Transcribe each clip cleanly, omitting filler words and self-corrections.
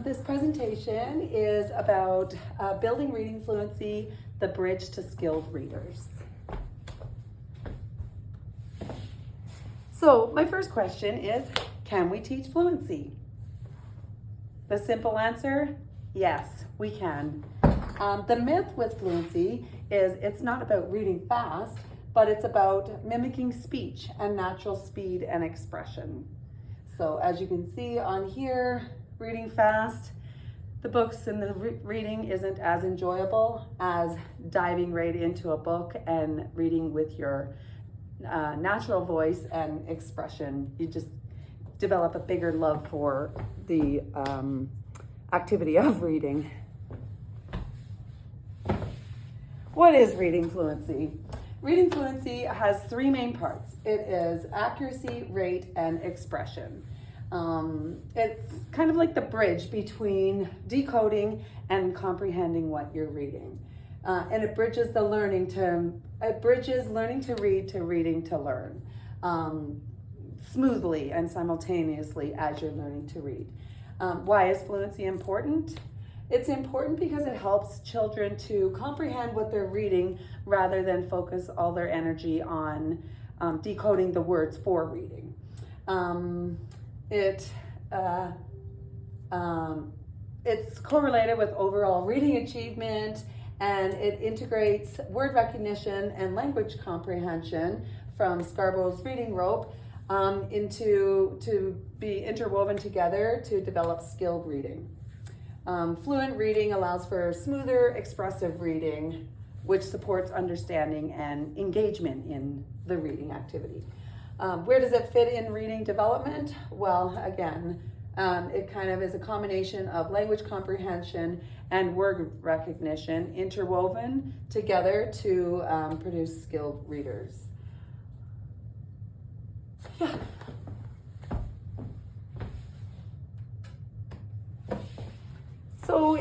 This presentation is about building reading fluency, the bridge to skilled readers. So my first question is, can we teach fluency? The simple answer, yes, we can. The myth with fluency is it's not about reading fast, but it's about mimicking speech and natural speed and expression. So as you can see on here, reading fast, the books and the reading isn't as enjoyable as diving right into a book and reading with your natural voice and expression. You just develop a bigger love for the activity of reading. What is reading fluency? Reading fluency has three main parts. It is accuracy, rate, and expression. It's kind of like the bridge between decoding and comprehending what you're reading. And it bridges learning to read to reading to learn smoothly and simultaneously as you're learning to read. Why is fluency important? It's important because it helps children to comprehend what they're reading rather than focus all their energy on decoding the words for reading. It's correlated with overall reading achievement, and it integrates word recognition and language comprehension from Scarborough's reading rope to be interwoven together to develop skilled reading. Fluent reading allows for smoother, expressive reading, which supports understanding and engagement in the reading activity. Where does it fit in reading development? Well, again, it kind of is a combination of language comprehension and word recognition interwoven together to produce skilled readers. Yeah. So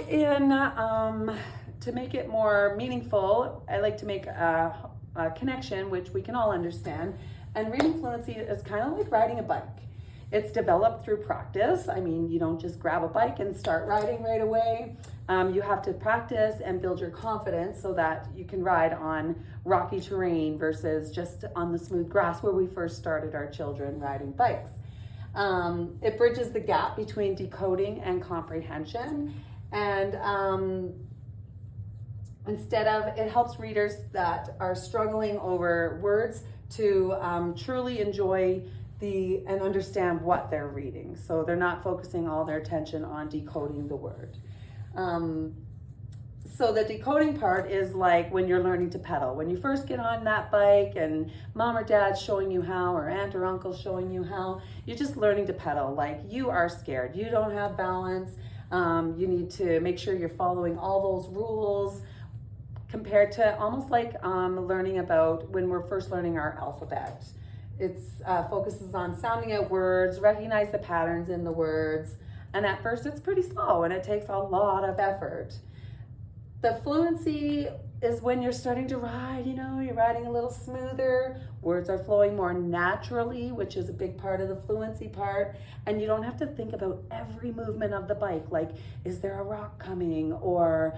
to make it more meaningful, I like to make a connection which we can all understand. And reading fluency is kind of like riding a bike. It's developed through practice. I mean, you don't just grab a bike and start riding right away. You have to practice and build your confidence so that you can ride on rocky terrain versus just on the smooth grass where we first started our children riding bikes. It bridges the gap between decoding and comprehension. And it helps readers that are struggling over words to truly enjoy and understand what they're reading. So they're not focusing all their attention on decoding the word. So the decoding part is like when you're learning to pedal. When you first get on that bike and mom or dad's showing you how, or aunt or uncle showing you how, you're just learning to pedal. Like you are scared, you don't have balance. You need to make sure you're following all those rules, compared to almost like learning about when we're first learning our alphabet. It focuses on sounding out words, recognize the patterns in the words, and at first it's pretty slow and it takes a lot of effort. The fluency is when you're starting to ride, you're riding a little smoother, words are flowing more naturally, which is a big part of the fluency part, and you don't have to think about every movement of the bike, like, is there a rock coming, or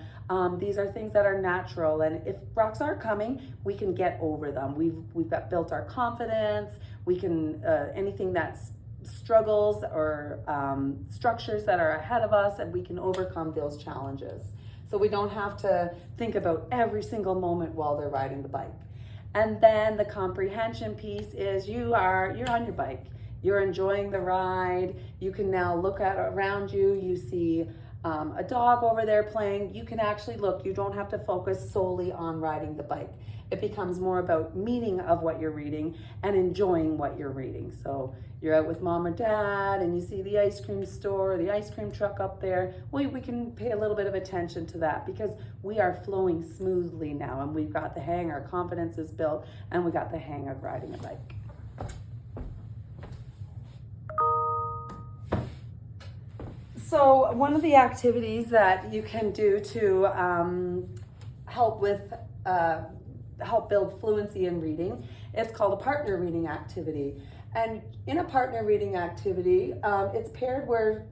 these are things that are natural, and if rocks are coming, we can get over them. We've got built our confidence, we can, anything that's struggles or structures that are ahead of us, and we can overcome those challenges. So we don't have to think about every single moment while they're riding the bike. And then the comprehension piece is you're on your bike. You're enjoying the ride. You can now look around you. You see a dog over there playing. You can actually look. You don't have to focus solely on riding the bike. It becomes more about meaning of what you're reading and enjoying what you're reading. So you're out with mom or dad and you see the ice cream store, the ice cream truck up there. We can pay a little bit of attention to that because we are flowing smoothly now and we've got the hang, our confidence is built, and we got the hang of riding a bike. So one of the activities that you can do to help build fluency in reading, it's called a partner reading activity. And in a partner reading activity, it's paired where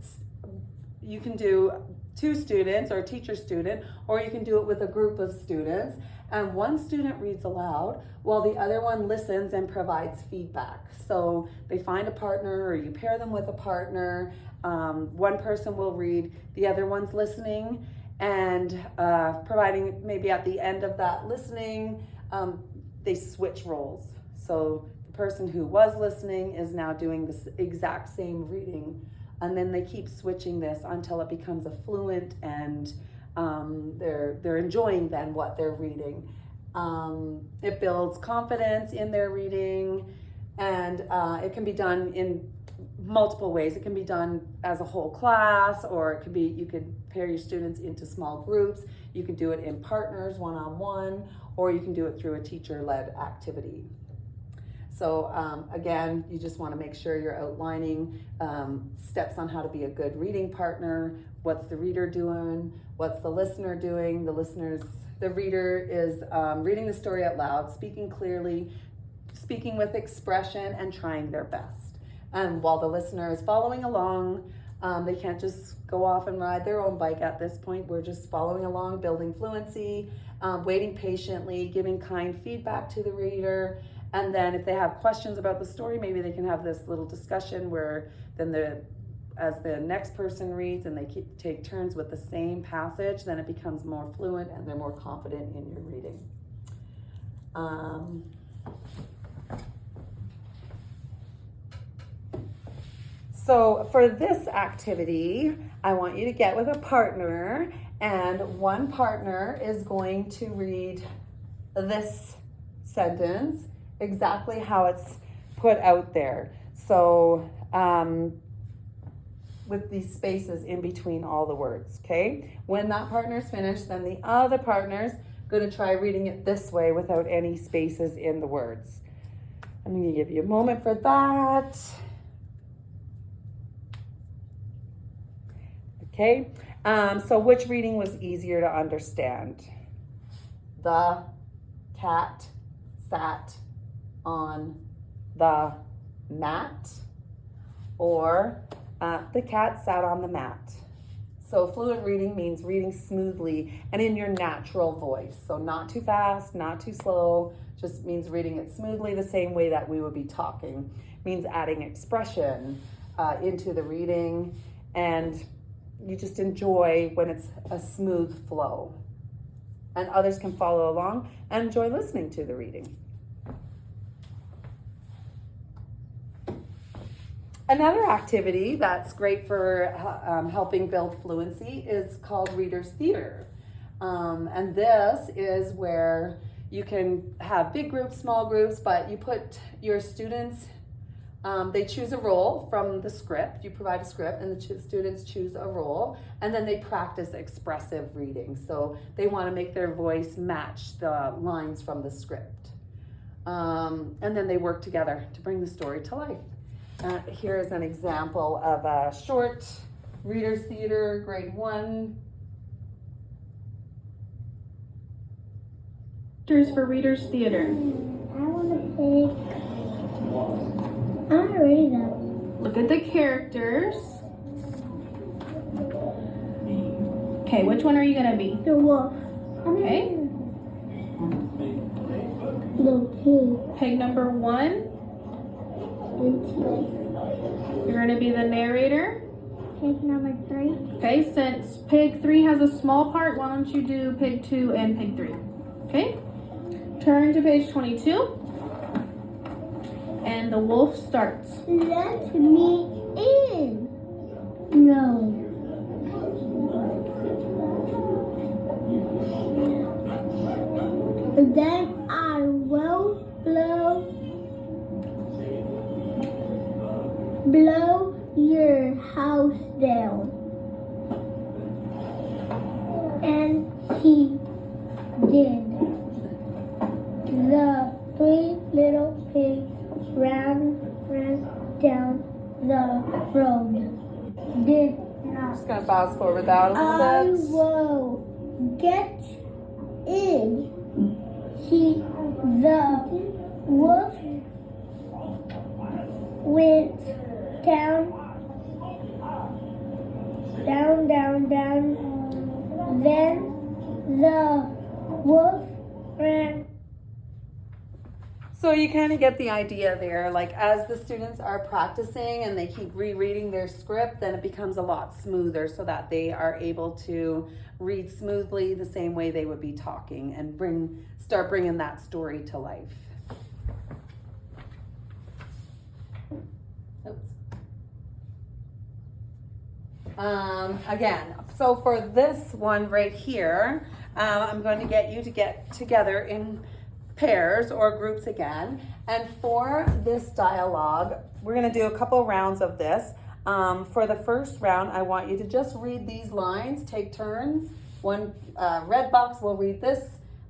you can do 2 students or teacher student, or you can do it with a group of students. And one student reads aloud while the other one listens and provides feedback. So they find a partner, or you pair them with a partner. One person will read, the other one's listening, and providing maybe at the end of that listening, they switch roles. So the person who was listening is now doing this exact same reading, and then they keep switching this until it becomes a fluent, and they're enjoying then what they're reading. It builds confidence in their reading, and it can be done in multiple ways. It can be done as a whole class, or it could be, you could pair your students into small groups. You can do it in partners, one-on-one, or you can do it through a teacher-led activity. So again, you just want to make sure you're outlining steps on how to be a good reading partner. What's the reader doing? What's the listener doing? The reader is reading the story out loud, speaking clearly, speaking with expression, and trying their best. And while the listener is following along, they can't just go off and ride their own bike at this point. We're just following along, building fluency, waiting patiently, giving kind feedback to the reader. And then if they have questions about the story, maybe they can have this little discussion where then as the next person reads and they take turns with the same passage, then it becomes more fluent and they're more confident in your reading. So for this activity, I want you to get with a partner, and one partner is going to read this sentence exactly how it's put out there. So with these spaces in between all the words, okay? When that partner's finished, then the other partner's going to try reading it this way without any spaces in the words. I'm going to give you a moment for that. Okay, so which reading was easier to understand? The cat sat on the mat, or the cat sat on the mat. So fluent reading means reading smoothly and in your natural voice. So not too fast, not too slow, just means reading it smoothly the same way that we would be talking. It means adding expression into the reading, and you just enjoy when it's a smooth flow. And others can follow along and enjoy listening to the reading. Another activity that's great for helping build fluency is called Reader's Theater. And this is where you can have big groups, small groups, but you put your students, they choose a role from the script. You provide a script and the students choose a role, and then they practice expressive reading. So they want to make their voice match the lines from the script. And then they work together to bring the story to life. Here is an example of a short Reader's Theater, grade 1. For Reader's Theater. I want to pick. I already know. Look at the characters. Okay, which one are you gonna be? The wolf. Okay. The pig. Pig number 1. And 2. You're gonna be the narrator. Pig number 3. Okay, since pig 3 has a small part, why don't you do pig 2 and pig 3? Okay. Turn to page 22. And the wolf starts. Let me in. No. Then I will blow your house down. And he did. The 3 little pigs ran down the road. Did not. Just gonna fast forward that a I little bit. will get in. The wolf went down ran. Then the wolf ran. So you kind of get the idea there, like as the students are practicing and they keep rereading their script, then it becomes a lot smoother so that they are able to read smoothly the same way they would be talking and start bringing that story to life. Oops. Again, so for this one right here, I'm going to get you to get together in pairs or groups again. And for this dialogue, we're going to do a couple rounds of this. For the first round, I want you to just read these lines, take turns. One red box will read this,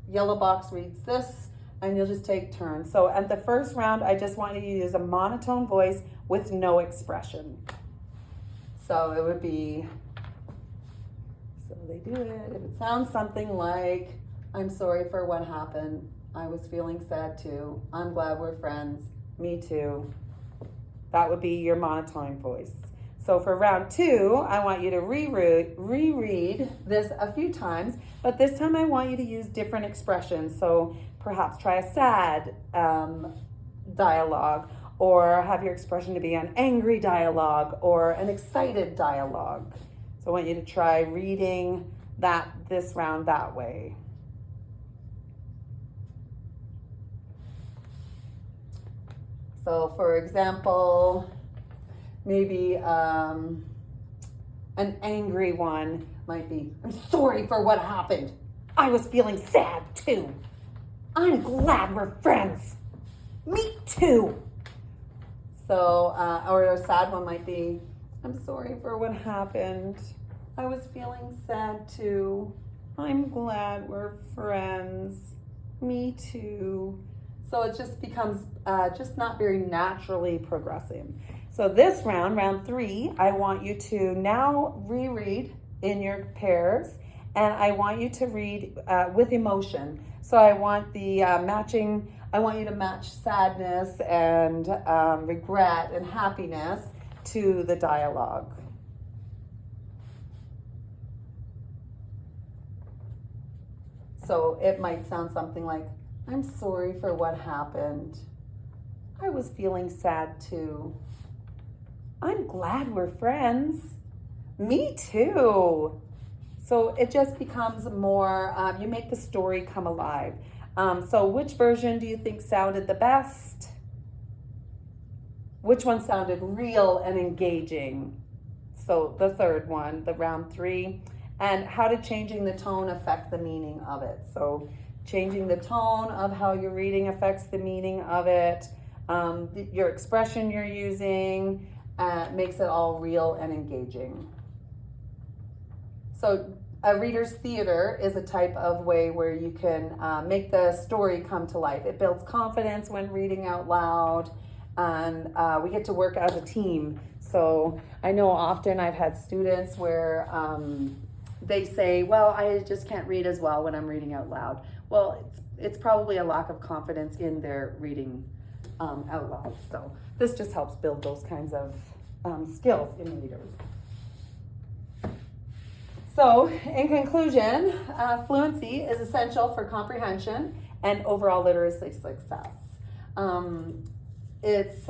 yellow box reads this, and you'll just take turns. So at the first round, I just want you to use a monotone voice with no expression. So it would be, so they do it. If it sounds something like, I'm sorry for what happened. I was feeling sad too. I'm glad we're friends. Me too. That would be your monotone voice. So for round 2, I want you to reread this a few times, but this time I want you to use different expressions. So perhaps try a sad dialogue, or have your expression to be an angry dialogue or an excited dialogue. So I want you to try reading this round that way. So for example, maybe an angry one might be, I'm sorry for what happened. I was feeling sad too. I'm glad we're friends. Me too. So, or a sad one might be, I'm sorry for what happened. I was feeling sad too. I'm glad we're friends. Me too. So it just becomes just not very naturally progressive. So this round, round 3, I want you to now reread in your pairs, and I want you to read with emotion. So I want the I want you to match sadness and regret and happiness to the dialogue. So it might sound something like, I'm sorry for what happened. I was feeling sad too. I'm glad we're friends. Me too. So it just becomes more, you make the story come alive. So which version do you think sounded the best? Which one sounded real and engaging? So the third one, the round 3. And how did changing the tone affect the meaning of it? So changing the tone of how you're reading affects the meaning of it. Your expression you're using makes it all real and engaging. So a reader's theater is a type of way where you can make the story come to life. It builds confidence when reading out loud, and we get to work as a team. So I know often I've had students where they say, well, I just can't read as well when I'm reading out loud. Well, it's probably a lack of confidence in their reading out loud. So this just helps build those kinds of skills in readers. So in conclusion, fluency is essential for comprehension and overall literacy success. It's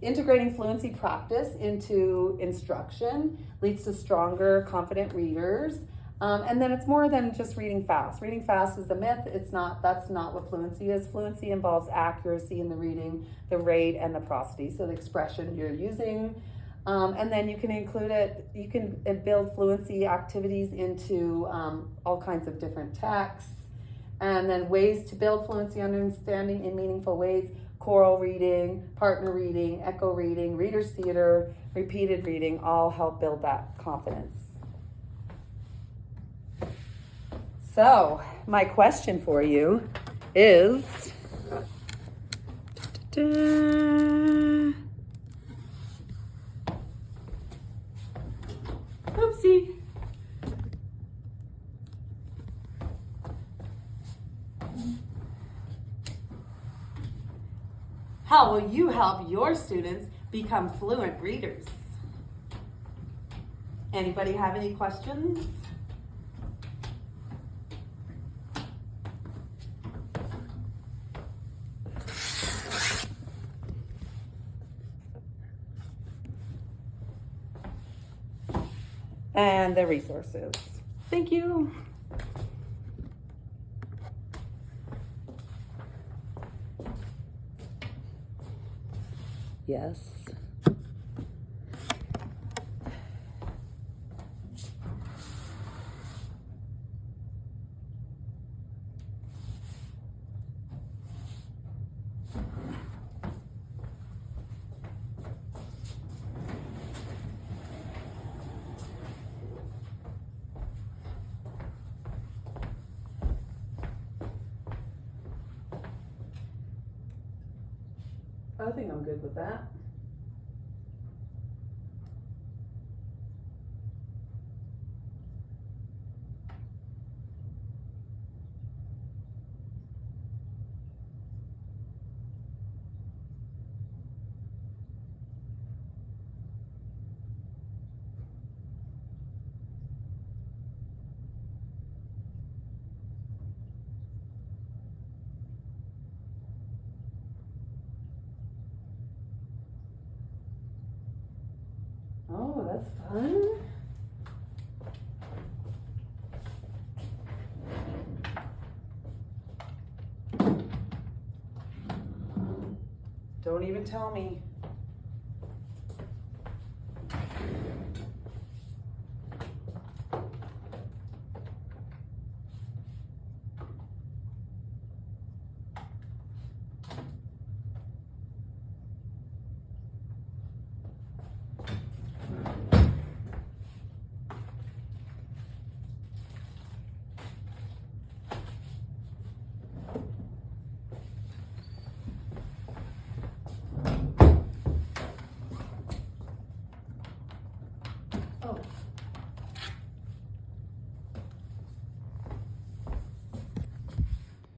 integrating fluency practice into instruction leads to stronger, confident readers. And then it's more than just reading fast. Reading fast is a myth. That's not what fluency is. Fluency involves accuracy in the reading, the rate, and the prosody. So the expression you're using. And then you can build fluency activities into all kinds of different texts. And then ways to build fluency understanding in meaningful ways: choral reading, partner reading, echo reading, reader's theater, repeated reading, all help build that confidence. So my question for you is, oopsie. How will you help your students become fluent readers? Anybody have any questions? And the resources. Thank you. Yes. I think I'm good with that. Oh, that's fun. Don't even tell me. Oh.